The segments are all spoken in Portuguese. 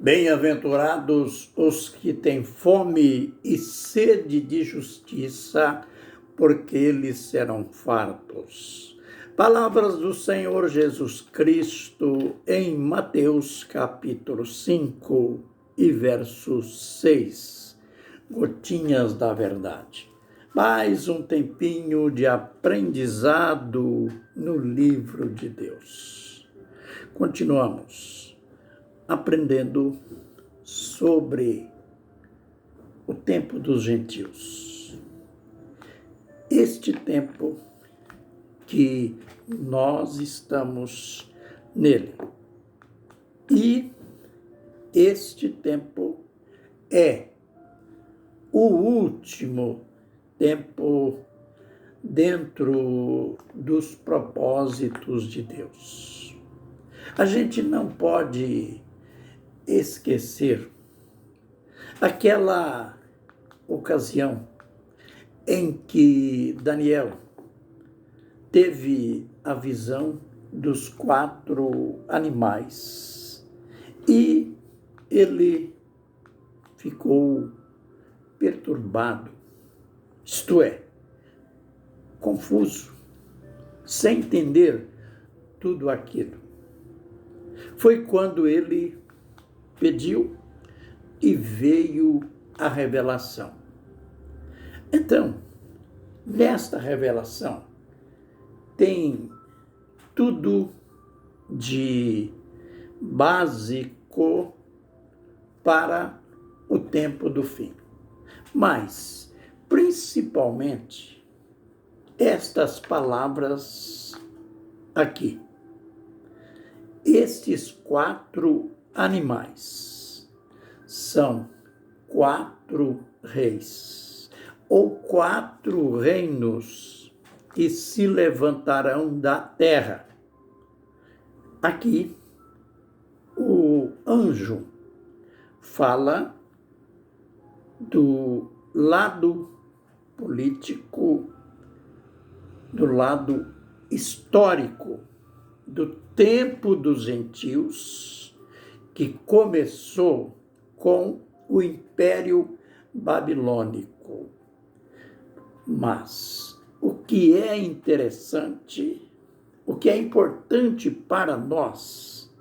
Bem-aventurados os que têm fome e sede de justiça, porque eles serão fartos. Palavras do Senhor Jesus Cristo em Mateus capítulo 5 e verso 6. Gotinhas da verdade. Mais um tempinho de aprendizado no livro de Deus. Continuamos aprendendo sobre o tempo dos gentios. Este tempo que nós estamos nele. E este tempo é o último tempo dentro dos propósitos de Deus. A gente não pode esquecer aquela ocasião em que Daniel teve a visão dos 4 animais e ele ficou perturbado, isto é, confuso, sem entender tudo aquilo. Foi quando ele pediu e veio a revelação. Então, nesta revelação, tem tudo de básico para o tempo do fim. Mas, principalmente, estas palavras aqui. Estes 4 animais são 4 reis, ou 4 reinos que se levantarão da terra. Aqui, o anjo fala do lado político, do lado histórico, do tempo dos gentios, que começou com o Império Babilônico. Mas o que é interessante, o que é importante para nós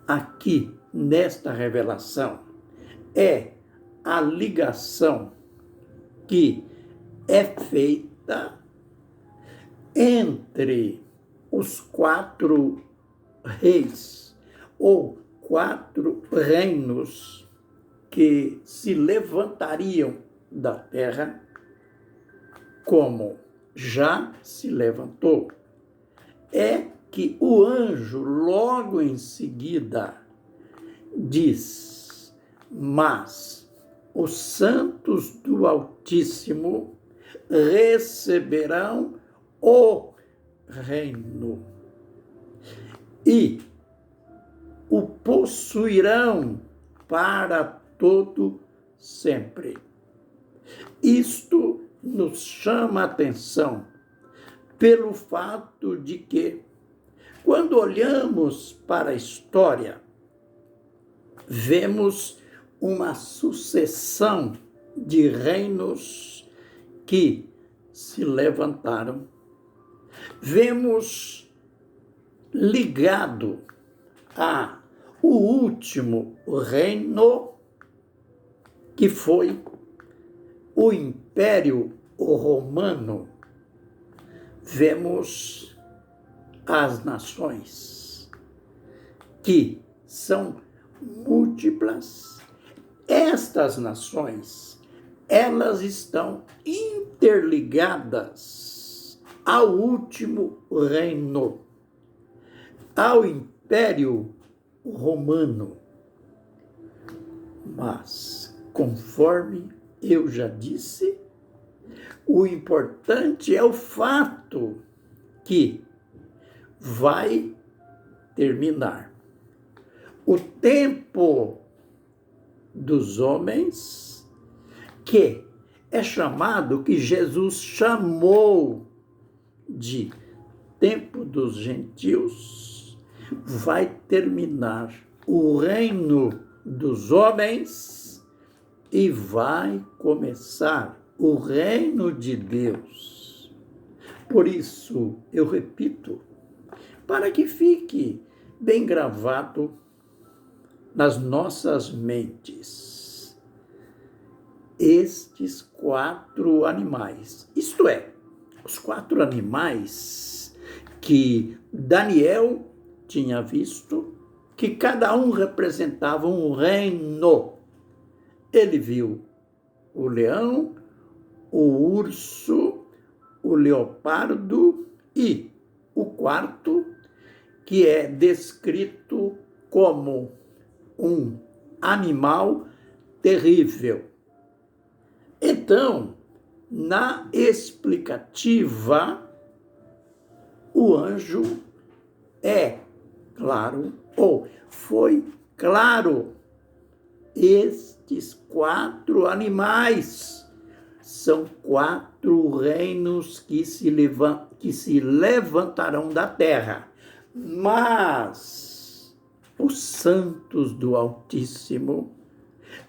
aqui nesta revelação é a ligação que é feita entre os 4 reis ou 4 reinos que se levantariam da terra, como já se levantou, é que o anjo logo em seguida diz: mas os santos do Altíssimo receberão o reino e o possuirão para todo sempre. Isto nos chama a atenção pelo fato de que, quando olhamos para a história, vemos uma sucessão de reinos que se levantaram. Vemos ligado a o último reino, que foi o Império Romano. Vemos as nações, que são múltiplas. Estas nações, elas estão interligadas ao último reino, ao Império Romano. Mas, conforme eu já disse, o importante é o fato que vai terminar o tempo dos homens, que é chamado, que Jesus chamou de tempo dos gentios, vai terminar o reino dos homens e vai começar o reino de Deus. Por isso, eu repito, para que fique bem gravado nas nossas mentes, estes 4 animais, isto é, os 4 animais que Daniel tinha visto, que cada um representava um reino. Ele viu o leão, o urso, o leopardo e o quarto, que é descrito como um animal terrível. Então, na explicativa, o anjo é claro, ou foi claro, estes 4 animais são 4 reinos que se levantarão da terra, mas os santos do Altíssimo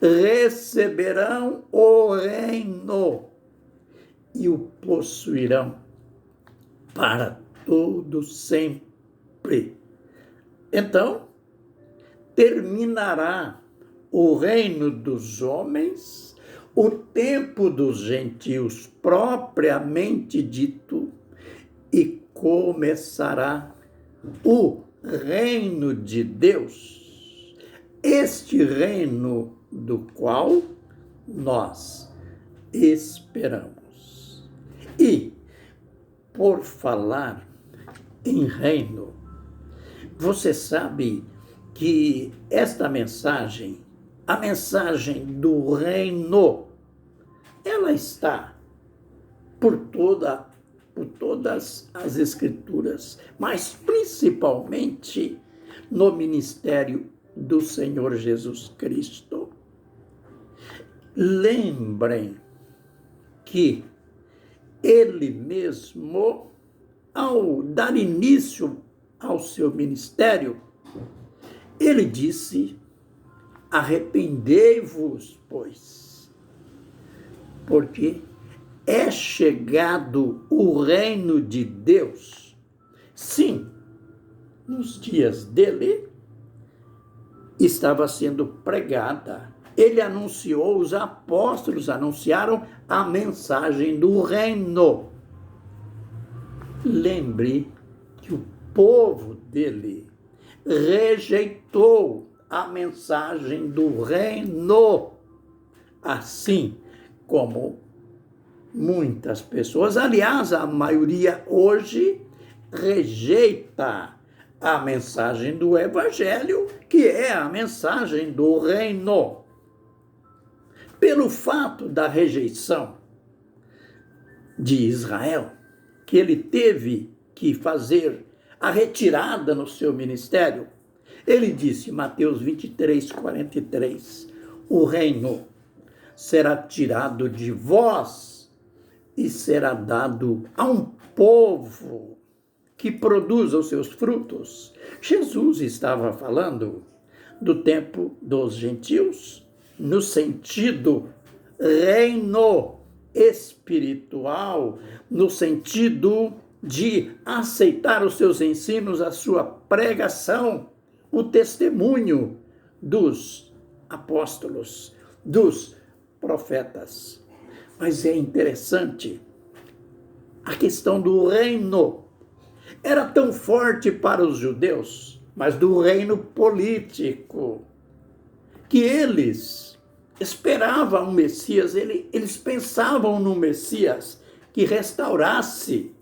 receberão o reino e o possuirão para todo sempre. Então, terminará o reino dos homens, o tempo dos gentios propriamente dito, e começará o reino de Deus, este reino do qual nós esperamos. E, por falar em reino, você sabe que esta mensagem, a mensagem do reino, ela está por todas as Escrituras, mas principalmente no ministério do Senhor Jesus Cristo. Lembrem que ele mesmo, ao dar início ao seu ministério, ele disse: arrependei-vos, pois, porque é chegado o reino de Deus. Sim, nos dias dele estava sendo pregada. Ele anunciou, os apóstolos anunciaram a mensagem do reino. Lembre que o povo dele rejeitou a mensagem do reino, assim como muitas pessoas, aliás, a maioria hoje rejeita a mensagem do evangelho, que é a mensagem do reino. Pelo fato da rejeição de Israel, que ele teve que fazer a retirada no seu ministério, ele disse, Mateus 23, 43, o reino será tirado de vós e será dado a um povo que produza os seus frutos. Jesus estava falando do tempo dos gentios, no sentido reino espiritual, no sentido de aceitar os seus ensinos, a sua pregação, o testemunho dos apóstolos, dos profetas. Mas é interessante, a questão do reino era tão forte para os judeus, mas do reino político, que eles esperavam um Messias, eles pensavam no Messias que restaurasse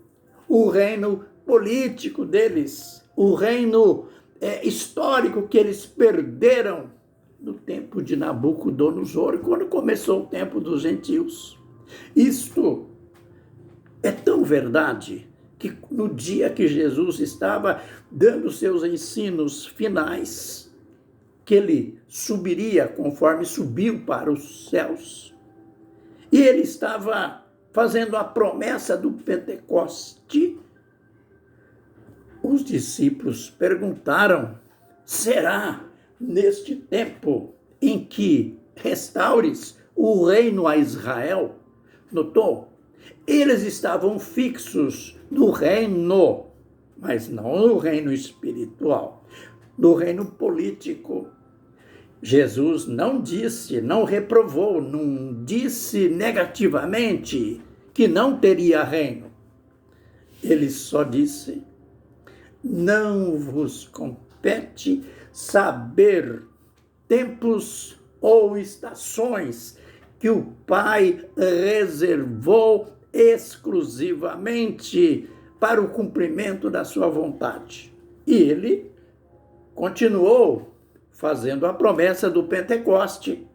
o reino político deles, o reino histórico que eles perderam no tempo de Nabucodonosor, quando começou o tempo dos gentios. Isto é tão verdade que no dia que Jesus estava dando seus ensinos finais, que ele subiria conforme subiu para os céus, e ele estava fazendo a promessa do Pentecoste, os discípulos perguntaram, será neste tempo em que restaures o reino a Israel, notou? Eles estavam fixos no reino, mas não no reino espiritual, no reino político. Jesus não disse, não reprovou, não disse negativamente que não teria reino. Ele só disse: não vos compete saber tempos ou estações que o Pai reservou exclusivamente para o cumprimento da sua vontade. E ele continuou fazendo a promessa do Pentecoste: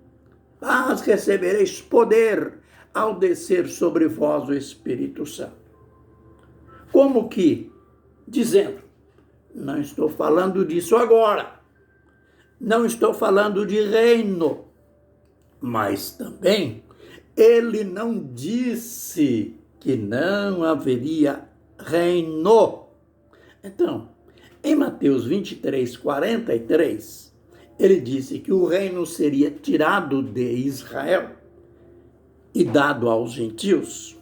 mas recebereis poder ao descer sobre vós o Espírito Santo. Como que? Dizendo: não estou falando disso agora, não estou falando de reino, mas também ele não disse que não haveria reino. Então, em Mateus 23, 43, ele disse que o reino seria tirado de Israel e dado aos gentios.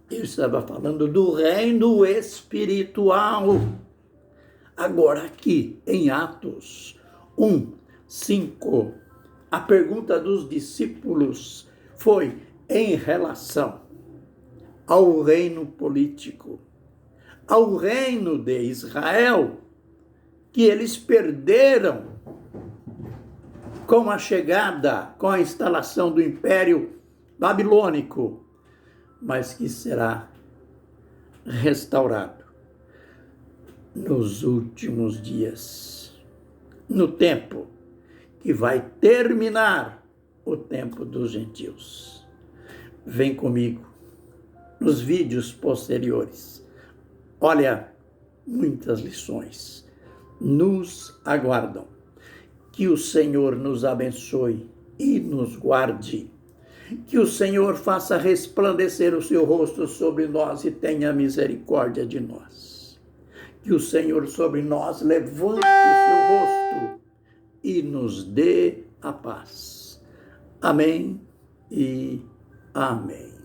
Ele estava falando do reino espiritual. Agora aqui, em Atos 1, 5, a pergunta dos discípulos foi em relação ao reino político, ao reino de Israel, que eles perderam com a chegada, com a instalação do Império Babilônico, mas que será restaurado nos últimos dias, no tempo que vai terminar o tempo dos gentios. Vem comigo nos vídeos posteriores. Olha, muitas lições nos aguardam. Que o Senhor nos abençoe e nos guarde. Que o Senhor faça resplandecer o seu rosto sobre nós e tenha misericórdia de nós. Que o Senhor sobre nós levante o seu rosto e nos dê a paz. Amém e amém.